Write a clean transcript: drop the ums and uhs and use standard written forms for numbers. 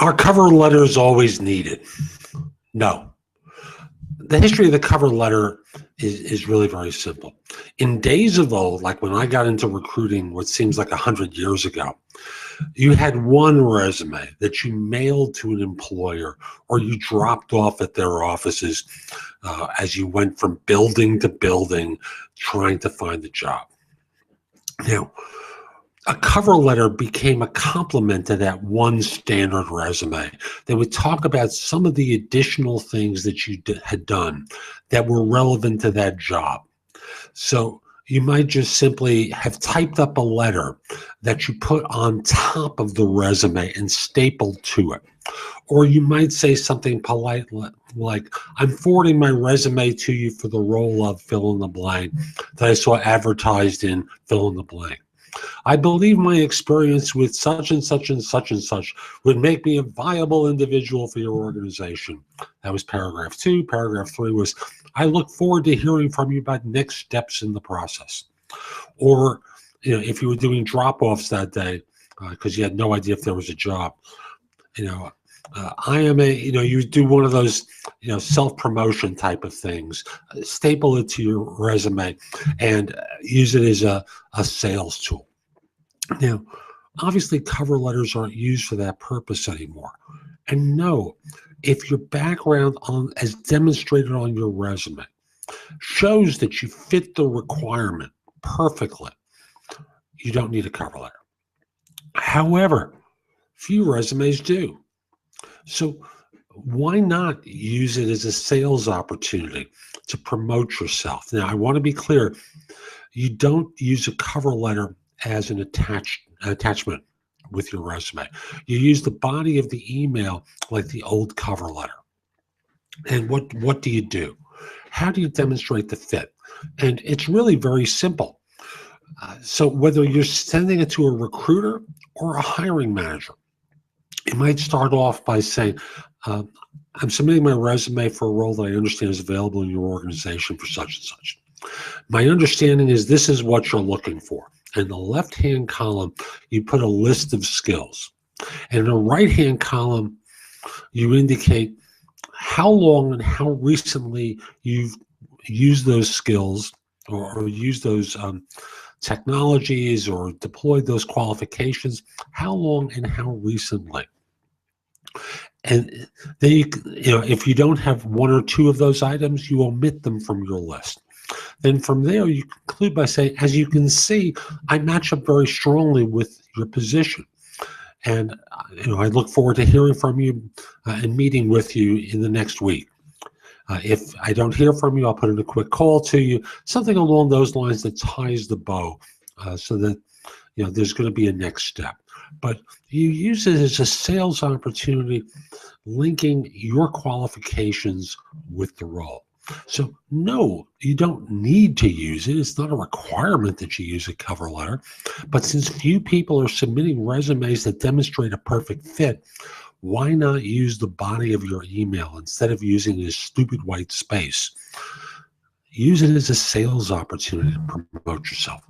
Are cover letters always needed? No. The history of the cover letter is really very simple. In days of old, like when I got into recruiting, what seems like 100 years ago, you had one resume that you mailed to an employer or you dropped off at their offices as you went from building to building trying to find a job. Now, a cover letter became a complement to that one standard resume. They would talk about some of the additional things that you had done that were relevant to that job. So you might just simply have typed up a letter that you put on top of the resume and stapled to it. Or you might say something polite like, I'm forwarding my resume to you for the role of fill in the blank that I saw advertised in fill in the blank. I believe my experience with such and such and such and such would make me a viable individual for your organization. That was paragraph 2. Paragraph 3 was, I look forward to hearing from you about next steps in the process. Or, if you were doing drop-offs that day because you had no idea if there was a job, I am you do one of those, self-promotion type of things, staple it to your resume and use it as a sales tool. Now, obviously cover letters aren't used for that purpose anymore. And no, if your background as demonstrated on your resume shows that you fit the requirement perfectly, you don't need a cover letter. However, few resumes do. So why not use it as a sales opportunity to promote yourself? Now, I want to be clear. You don't use a cover letter as an attachment with your resume. You use the body of the email like the old cover letter. And what do you do? How do you demonstrate the fit? And it's really very simple. So whether you're sending it to a recruiter or a hiring manager, you might start off by saying, I'm submitting my resume for a role that I understand is available in your organization for such and such. My understanding is this is what you're looking for. In the left-hand column, you put a list of skills. And in the right-hand column, you indicate how long and how recently you've used those skills or used those technologies or deployed those qualifications, how long and how recently. And then if you don't have one or two of those items, you omit them from your list. Then from there, you conclude by saying, as you can see, I match up very strongly with your position. And I look forward to hearing from you and meeting with you in the next week. If I don't hear from you, I'll put in a quick call to you, something along those lines that ties the bow so that there's going to be a next step. But you use it as a sales opportunity, linking your qualifications with the role. So no, you don't need to use it. It's not a requirement that you use a cover letter. But since few people are submitting resumes that demonstrate a perfect fit, why not use the body of your email instead of using this stupid white space? Use it as a sales opportunity to promote yourself.